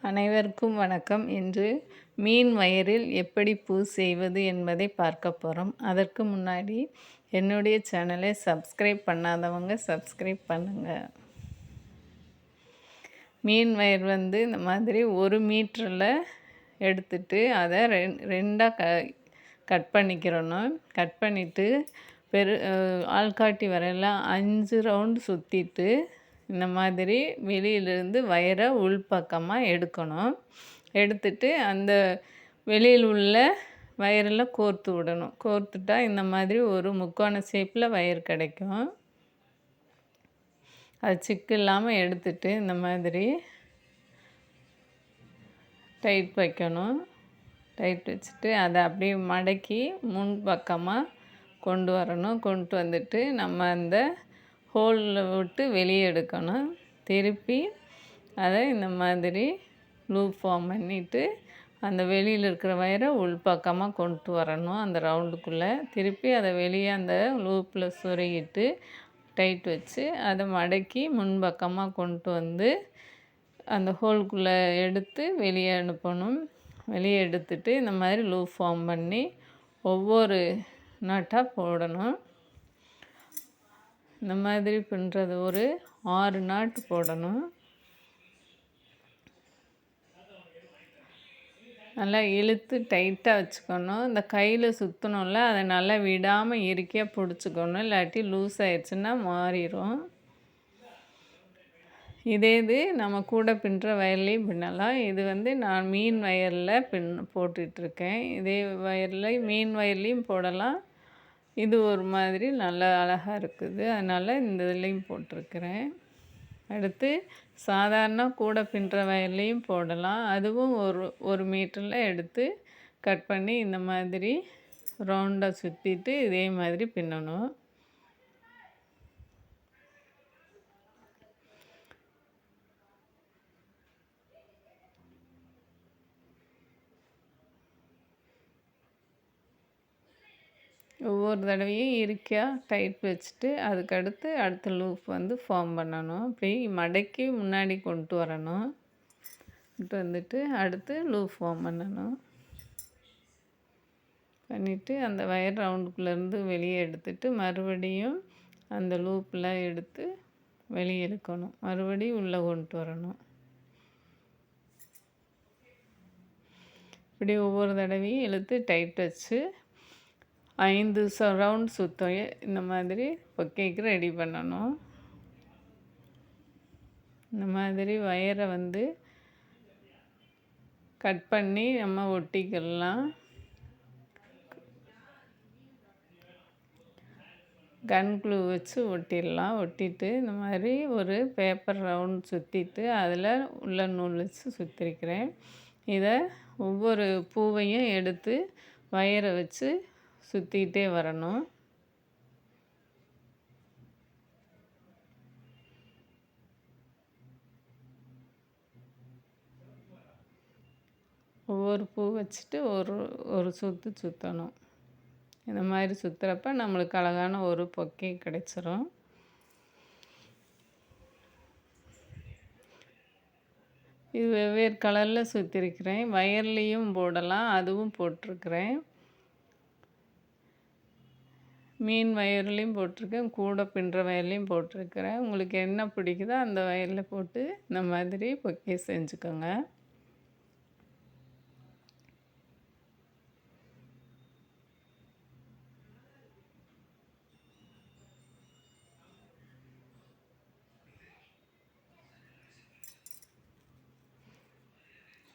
அனைவருக்கும் வணக்கம். இன்று மீன் வயரில் எப்படி பூ செய்வது என்பதை பார்க்க போகிறோம். அதற்கு முன்னாடி என்னுடைய சேனலை சப்ஸ்கிரைப் பண்ணாதவங்க சப்ஸ்கிரைப் பண்ணுங்கள். மீன் வயர் இந்த மாதிரி 1 மீட்டரில் எடுத்துட்டு அதை ரெண்டாக கட் பண்ணிக்கிறணும். கட் பண்ணிவிட்டு ஆள்காட்டி வரையில் 5 ரவுண்டு சுற்றிட்டு இந்த மாதிரி வெளியிலிருந்து வயரை உள்பக்கமாக எடுக்கணும். எடுத்துட்டு அந்த வெளியில் உள்ள வயரெல்லாம் கோர்த்து விடணும். கோர்த்துட்டா இந்த மாதிரி ஒரு முக்கோண ஷேப்பில் வயர் கிடைக்கும். அது சிக்கு இல்லாமல் எடுத்துட்டு இந்த மாதிரி டைட் வைக்கணும். டைட் வச்சுட்டு அதை அப்படியே மடக்கி முன் பக்கமாக கொண்டு வரணும். கொண்டு வந்துட்டு நம்ம அந்த ஹோலில் விட்டு வெளியே எடுக்கணும். திருப்பி அதை இந்த மாதிரி லூப் ஃபார்ம் பண்ணிவிட்டு அந்த வெளியில் இருக்கிற வயரை உள்பக்கமாக கொண்டு வரணும். அந்த ரவுண்டுக்குள்ளே திருப்பி அதை வெளியே அந்த லூப்பில் சொருகிட்டு டைட் வச்சு அதை மடக்கி முன்பக்கமாக கொண்டு வந்து அந்த ஹோல்குள்ளே எடுத்து வெளியே அனுப்பணும். வெளியே எடுத்துட்டு இந்த மாதிரி லூப் ஃபார்ம் பண்ணி ஒவ்வொரு நட்டாக போடணும். இந்த மாதிரி பின்னுறது ஒரு 6 நாட்டு போடணும். நல்லா இழுத்து டைட்டாக வச்சுக்கணும். இந்த கையில் சுற்றணும்ல அதை நல்லா விடாமல் இறுக்கியாக பிடிச்சிக்கணும். இல்லாட்டி லூஸ் ஆயிடுச்சுன்னா மாறிடும். இது நம்ம கூட பின்னுற வயர்லேயும் பின்னலாம். இது நான் மீன் வயரில் போட்டுட்ருக்கேன். இதே வயரில் மீன் வயர்லேயும் போடலாம். இது ஒரு மாதிரி நல்லா அழகாக இருக்குது. அதனால் இந்த இதுலேயும் போட்டிருக்கிறேன். அடுத்து சாதாரண கூட பின்னுற வயர்லேயும் போடலாம். அதுவும் ஒரு மீட்டரில் எடுத்து கட் பண்ணி இந்த மாதிரி ரவுண்டாக சுற்றிட்டு இதே மாதிரி பின்னணும். ஒவ்வொரு தடவையும் இறுக்கியாக டைட் வச்சுட்டு அதுக்கடுத்து அடுத்த லூப் ஃபார்ம் பண்ணணும். அப்படி மடக்கி முன்னாடி கொண்டு வரணும். கொண்டு வந்துட்டு அடுத்து லூப் ஃபார்ம் பண்ணணும். பண்ணிவிட்டு அந்த வயர் ரவுண்டுக்குள்ளேருந்து வெளியே எடுத்துட்டு மறுபடியும் அந்த லூப்பில் எடுத்து வெளியே எடுக்கணும். மறுபடியும் உள்ளே கொண்டு வரணும். இப்படி ஒவ்வொரு தடவையும் இழுத்து டைட் வச்சு 5 ரவுண்ட் சுத்தம் இந்த மாதிரி பொக்கேக்கு ரெடி பண்ணணும். இந்த மாதிரி வயரை கட் பண்ணி நம்ம ஒட்டிக்கலாம். கன் க்ளூ வச்சு ஒட்டிடலாம். ஒட்டிட்டு இந்த மாதிரி ஒரு பேப்பர் ரவுண்ட் சுற்றிட்டு அதில் உள்ள நூல் வச்சு சுற்றிருக்கிறேன். இதை ஒவ்வொரு பூவையும் எடுத்து வயரை வச்சு சுற்றிக்கிட்டே வரணும். ஒவ்வொரு பூ வச்சுட்டு ஒரு சுற்றணும். இந்த மாதிரி சுற்றுறப்ப நம்மளுக்கு அழகான ஒரு பொக்கே கிடைச்சிரும். இது வெவ்வேறு கலரில் சுற்றிருக்கிறேன். வயர்லேயும் போடலாம், அதுவும் போட்டிருக்கிறேன். மீன் வயர்லேயும் போட்டிருக்கேன், கூட பின்னுற வயர்லேயும் போட்டிருக்கிறேன். உங்களுக்கு என்ன பிடிக்குதோ அந்த வயரில் போட்டு இந்த மாதிரி பொக்கே செஞ்சுக்கோங்க.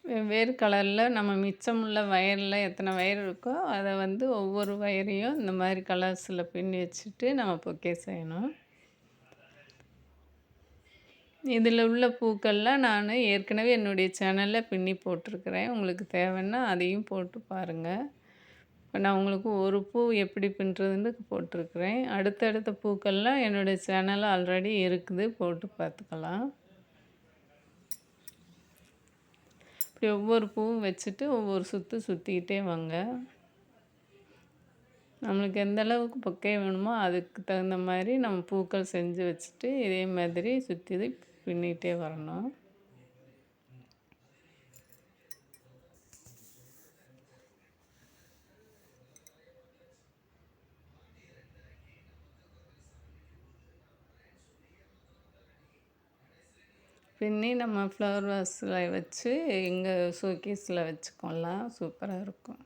வெவ்வேறு கலரில் நம்ம மிச்சமுள்ள வயரில் எத்தனை வயர் இருக்கோ அதை ஒவ்வொரு வயரையும் இந்த மாதிரி கலர்ஸில் பின்னி வச்சுட்டு நம்ம பொக்கே செய்யணும். இதில் உள்ள பூக்கள்லாம் நான் ஏற்கனவே என்னுடைய சேனலில் பின்னி போட்டிருக்கிறேன். உங்களுக்கு தேவைன்னா அதையும் போட்டு பாருங்கள். இப்போ நான் உங்களுக்கு ஒரு பூ எப்படி பின்னுறதுன்னு போட்டிருக்கிறேன். அடுத்தடுத்த பூக்கள்லாம் என்னுடைய சேனலில் ஆல்ரெடி இருக்குது, போட்டு பார்த்துக்கலாம். இப்படி ஒவ்வொரு பூவும் வச்சுட்டு ஒவ்வொரு சுற்றிக்கிட்டே வாங்க. நம்மளுக்கு எந்த அளவுக்கு பொக்கே வேணுமோ அதுக்கு தகுந்த மாதிரி நம்ம பூக்கள் செஞ்சு வச்சுட்டு இதே மாதிரி சுற்றி பின்னிகிட்டே வரணும். பின்னி நம்ம ஃப்ளவர் வாஸில் வச்சு இங்கே ஷோகேஸில் வச்சுக்கலாம். சூப்பராக இருக்கும்.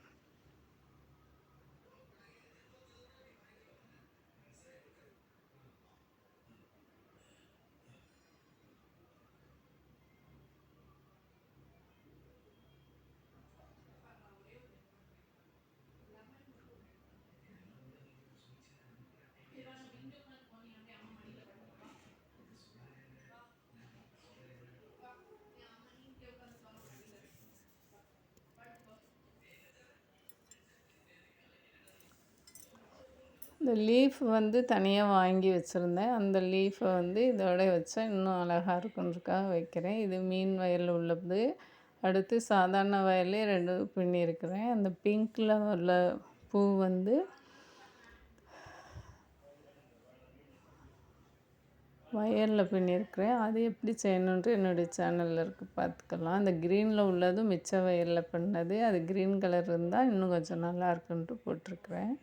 இந்த லீஃப் வந்து தனியாக வாங்கி வச்சுருந்தேன். அந்த லீஃபை வந்து இதோட வச்சா இன்னும் அழகாக இருக்குன்றதுக்காக வைக்கிறேன். இது மீன் வயலில் உள்ளது. அடுத்து சாதாரண வயல்லே 2 பின்னியிருக்கிறேன். அந்த பிங்க்கில் உள்ள பூ வந்து வயலில் பின்னியிருக்கிறேன். அது எப்படி செய்யணுன்ட்டு என்னுடைய சேனலில் இருக்குது, பார்த்துக்கலாம். அந்த க்ரீனில் உள்ளதும் மிச்ச வயலில் பண்ணது. அது க்ரீன் கலர் இருந்தால் இன்னும் கொஞ்சம் நல்லா இருக்குன்ட்டு போட்டிருக்கிறேன்.